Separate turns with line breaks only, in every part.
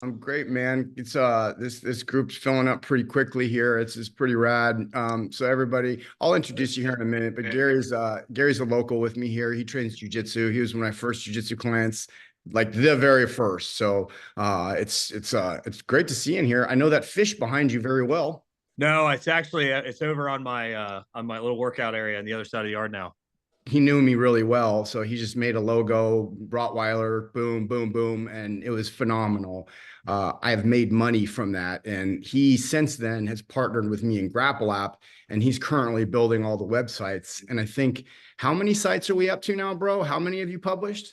I'm great, man. It's this group's filling up pretty quickly here. It's pretty rad. So everybody, I'll introduce you here in a minute, but Gary's a local with me here. He trains jiu-jitsu. He was one of my first jiu-jitsu clients, like the very first. So it's great to see you in here. I know that fish behind you very well.
No, it's actually it's over on my little workout area on the other side of the yard now.
He knew me really well, so he just made a logo, Rottweiler, boom, boom, boom, and it was phenomenal. I've made money from that, and he since then has partnered with me in GrapplApp, and he's currently building all the websites. And I think, how many sites are we up to now, bro? How many have you published?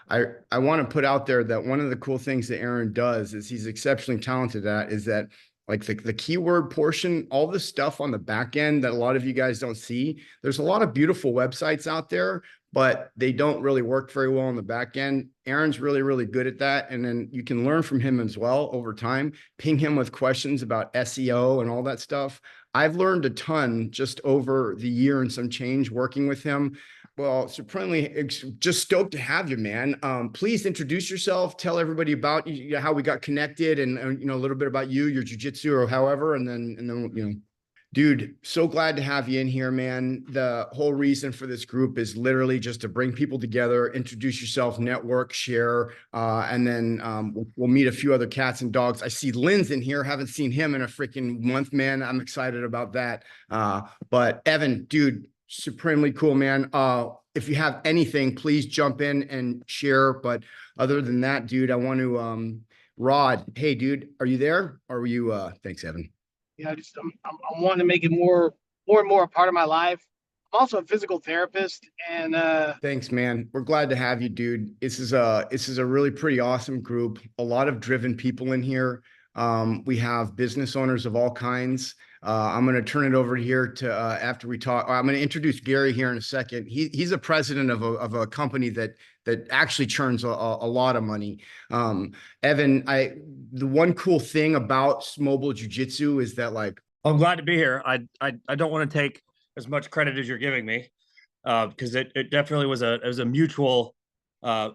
I want to put out there that one of the cool things that Aaron does is he's exceptionally talented at is that like the keyword portion, all the stuff on the back end that a lot of you guys don't see. There's a lot of beautiful websites out there, but they don't really work very well on the back end. Aaron's really, really good at that. And then you can learn from him as well over time. Ping him with questions about SEO and all that stuff. I've learned a ton just over the year and some change working with him. Well, supremely just stoked to have you, man. Please introduce yourself. Tell everybody about you, how we got connected, and you know a little bit about you, your jujitsu, or however, and then you know, dude, so glad to have you in here, man. The whole reason for this group is literally just to bring people together, introduce yourself, network, share, and then we'll meet a few other cats and dogs. I see Lynn's in here. Haven't seen him in a freaking month, man. I'm excited about that. But Evan, dude, supremely cool, man. If you have anything, please jump in and share. But other than that, dude, I want to Rod, hey, dude, are you there? Or were you thanks, Evan.
Yeah, I'm wanting to make it more and more a part of my life. I'm also a physical therapist, and
Thanks, man. We're glad to have you, dude. This is a really pretty awesome group. A lot of driven people in here. We have business owners of all kinds. I'm going to turn it over here to after we talk. I'm going to introduce Gary here in a second. He's a president of a company that actually churns a lot of money. Evan, the one cool thing about mobile jiu-jitsu is that like
I'm glad to be here. I don't want to take as much credit as you're giving me, because it definitely was a mutual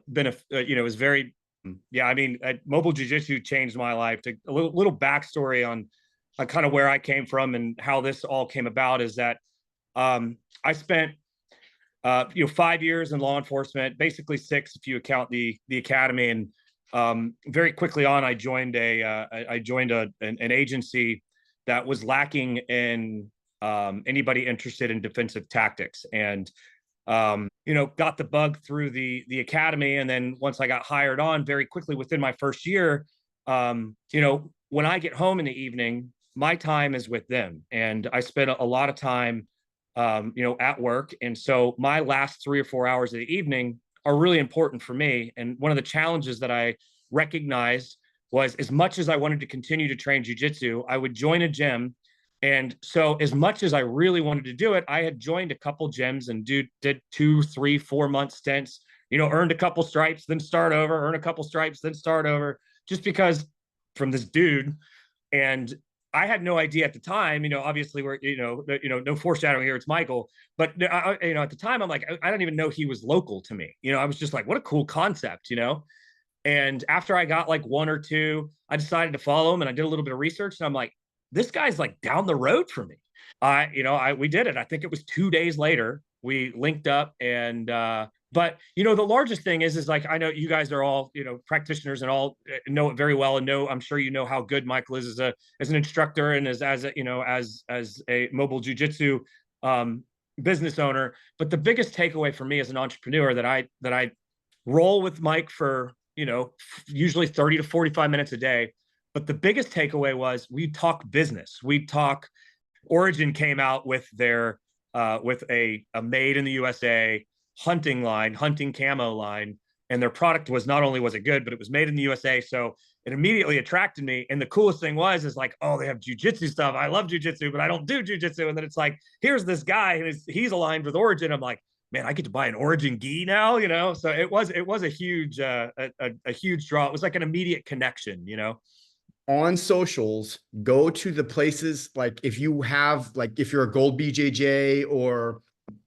benefit. It was very, yeah. I mean, mobile jiu-jitsu changed my life. To a little backstory on kind of where I came from and how this all came about is that I spent 5 years in law enforcement, basically 6 if you account the academy, and very quickly on I joined an agency that was lacking in anybody interested in defensive tactics, and got the bug through the academy. And then once I got hired on, very quickly within my first year, when I get home in the evening, my time is with them, and I spent a lot of time at work. And so my last 3 or 4 hours of the evening are really important for me. And one of the challenges that I recognized was, as much as I wanted to continue to train jujitsu, I would join a gym. And so as much as I really wanted to do it, I had joined a couple gyms and did 2, 3, 4 month stints, earned a couple stripes, then start over, earn a couple stripes, then start over, just because from this dude. And I had no idea at the time, obviously we're, no foreshadowing here, it's Michael, but at the time I'm like, I don't even know he was local to me. I was just like, what a cool concept, And after I got like 1 or 2, I decided to follow him, and I did a little bit of research, and I'm like, this guy's like down the road from me. We did it. I think it was 2 days later, we linked up, and but the largest thing is like, I know you guys are all practitioners and all know it very well, and I'm sure how good Michael is as an instructor and as a mobile jiu-jitsu business owner. But the biggest takeaway for me as an entrepreneur that I roll with Mike for usually 30 to 45 minutes a day. But the biggest takeaway was, we talk business. We talk. Origin came out with their with a made in the USA hunting camo line, and their product was, not only was it good, but it was made in the USA. So it immediately attracted me. And the coolest thing is like, oh, they have jujitsu stuff. I love jujitsu, but I don't do jujitsu. And then it's like, here's this guy, and he's aligned with Origin. I'm like, man, I get to buy an Origin gi now, So it was a huge a huge draw. It was like an immediate connection,
On socials, go to the places, like if you're a gold BJJ, or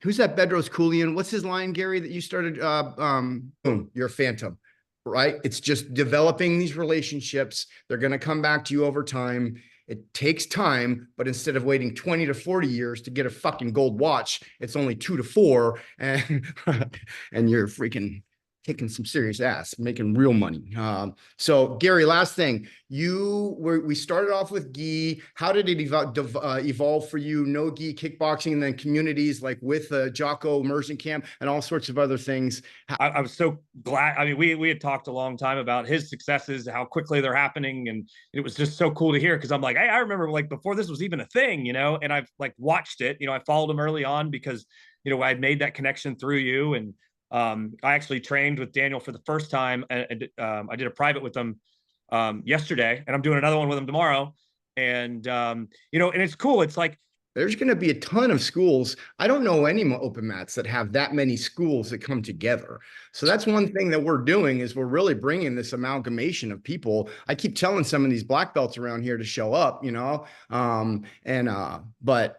who's that Bedros Keuilian? What's his line, Gary, that you started? Boom, you're a phantom. right? It's just developing these relationships. They're going to come back to you over time. It takes time, but instead of waiting 20 to 40 years to get a fucking gold watch, it's only 2 to 4, and and you're freaking kicking some serious ass, making real money. So Gary, last thing, we started off with gi. How did it evolve for you? No gi kickboxing, and then communities like with Jocko immersion camp and all sorts of other things.
I was so glad. I mean, we had talked a long time about his successes, how quickly they're happening, and it was just so cool to hear, because I'm like, hey, I remember like before this was even a thing, you know, and I've like watched it. You know, I followed him early on because, you know, I made that connection through you, and I actually trained with Daniel for the first time, and I did a private with him yesterday, and I'm doing another one with him tomorrow. And you know, and it's cool. It's like
there's going to be a ton of schools. I don't know any open mats that have that many schools that come together. So that's one thing that we're doing, is we're really bringing this amalgamation of people. I keep telling some of these black belts around here to show up, you know, but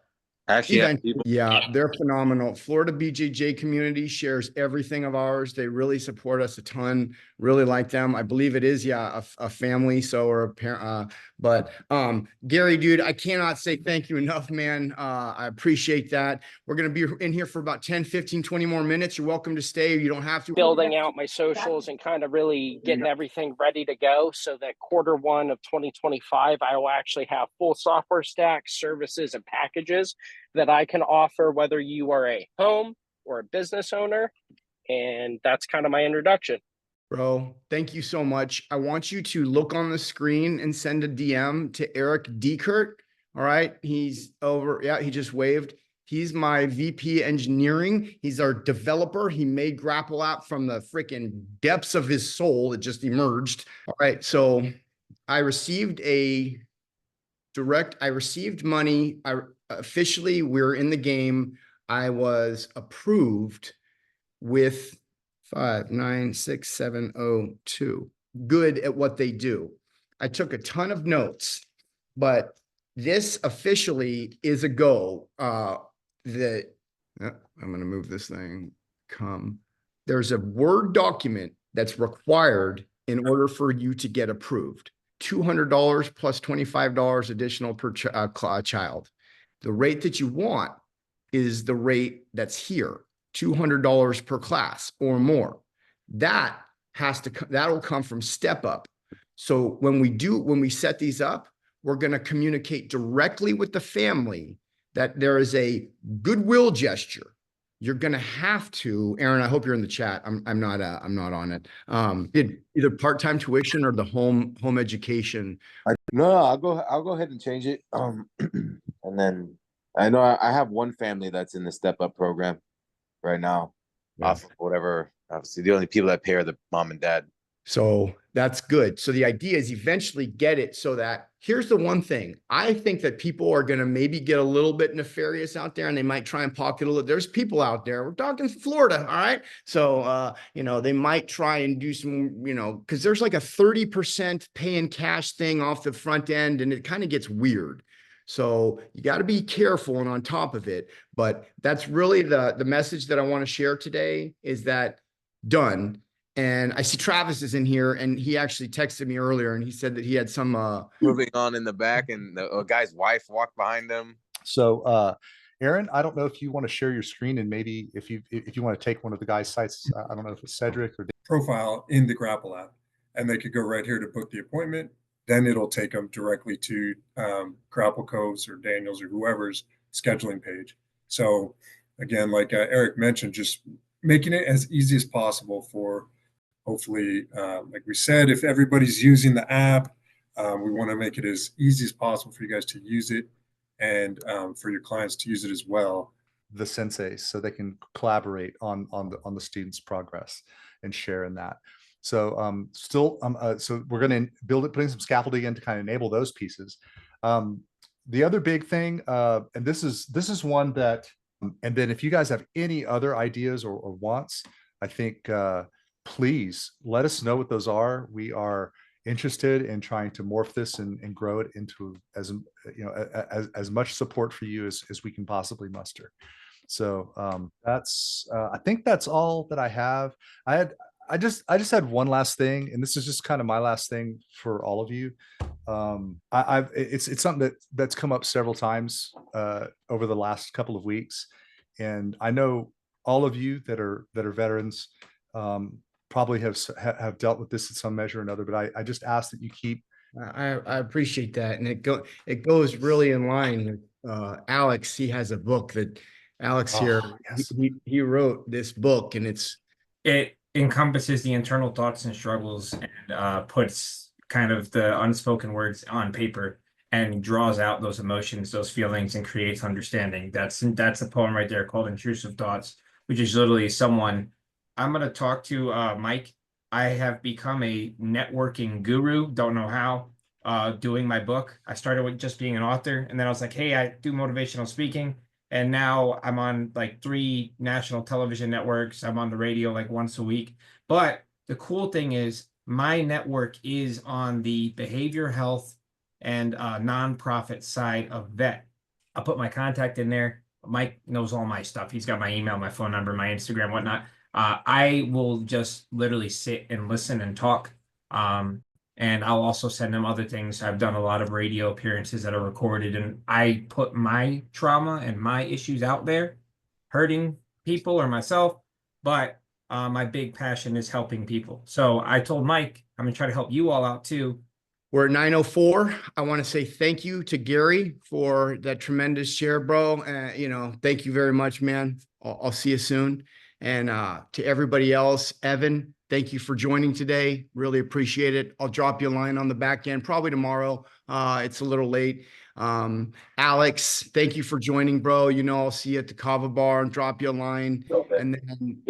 Actually,
yeah, they're phenomenal. Florida BJJ community shares everything of ours. They really support us a ton. Really like them. I believe it is, yeah, a family. So, or a parent. But Gary, dude, I cannot say thank you enough, man. I appreciate that. We're going to be in here for about 10, 15, 20 more minutes. You're welcome to stay. You don't have to.
Building out my socials and kind of really getting everything ready to go, so that Q1 of 2025, I will actually have full software stack, services, and packages that I can offer, whether you are a home or a business owner. And that's kind of my introduction.
Bro, thank you so much. I want you to look on the screen and send a DM to Eric Dekert. All right. He's over. Yeah, he just waved. He's my VP engineering. He's our developer. He made GrapplApp from the freaking depths of his soul. It just emerged. All right. So I received money. Officially, we're in the game. I was approved with 596702. Good at what they do. I took a ton of notes, but this officially is a go. I'm going to move this thing. There's a Word document that's required in order for you to get approved. $200 plus $25 additional per child. The rate that you want is the rate that's here. $200 per class or more. That'll come from Step Up. So when we set these up, we're going to communicate directly with the family that there is a goodwill gesture. You're going to have to, Aaron, I hope you're in the chat. I'm not on it. Either part-time tuition or the home education.
No, I'll go ahead and change it. And then I know I have one family that's in the Step Up program right now, off of whatever. Obviously, the only people that pay are the mom and dad.
So that's good. So the idea is eventually get it so that, here's the one thing. I think that people are going to maybe get a little bit nefarious out there, and they might try and pocket a little. There's people out there. We're talking Florida. All right. So, you know, they might try and do some, you know, because there's like a 30% pay in cash thing off the front end, and it kind of gets weird. So you got to be careful and on top of it. But that's really the message that I want to share today, is that done. And I see Travis is in here, and he actually texted me earlier, and he said that he had some
moving on in the back, and the guy's wife walked behind him.
So Aaron, I don't know if you want to share your screen, and maybe if you want to take one of the guys' sites, I don't know if it's Cedric or
profile in the GrapplApp, and they could go right here to book the appointment. Then it'll take them directly to Grapple Cove's or Daniel's or whoever's scheduling page. So again, like Eric mentioned, just making it as easy as possible for, hopefully, like we said, if everybody's using the app, we want to make it as easy as possible for you guys to use it, and for your clients to use it as well.
The senseis, so they can collaborate on the students' progress and share in that. So so we're going to putting some scaffolding in to kind of enable those pieces. The other big thing, and this is one that, and then if you guys have any other ideas or wants, I think please let us know what those are. We are interested in trying to morph this and grow it into as much support for you as we can possibly muster. So that's I think that's all that I have. I just had one last thing, and this is just kind of my last thing for all of you. It's something that's come up several times over the last couple of weeks, and I know all of you that are veterans probably have dealt with this in some measure or another. But I just ask that you keep.
I appreciate that, and it goes really in line with Alex. He has a book that Alex here
Yes.
he wrote this book, and
It encompasses the internal thoughts and struggles and puts kind of the unspoken words on paper and draws out those emotions, those feelings, and creates understanding. That's a poem right there called Intrusive Thoughts, which is literally someone. I'm gonna talk to Mike. I have become a networking guru, don't know how, doing my book. I started with just being an author, and then I was like, hey, I do motivational speaking. And now I'm on like 3 national television networks. I'm on the radio like once a week. But the cool thing is my network is on the behavior health and nonprofit side of vet. I'll put my contact in there. Mike knows all my stuff. He's got my email, my phone number, my Instagram, whatnot. I will just literally sit and listen and talk. And I'll also send them other things. I've done a lot of radio appearances that are recorded, and I put my trauma and my issues out there, hurting people or myself. But my big passion is helping people. So I told Mike, I'm gonna try to help you all out too.
we're at 9:04. I want to say thank you to Gary for that tremendous share, bro. Thank you very much, man. I'll see you soon. And to everybody else, Evan, thank you for joining today. Really appreciate it. I'll drop you a line on the back end probably tomorrow. It's a little late. Alex, thank you for joining, bro. I'll see you at the Kava bar and drop you a line. And then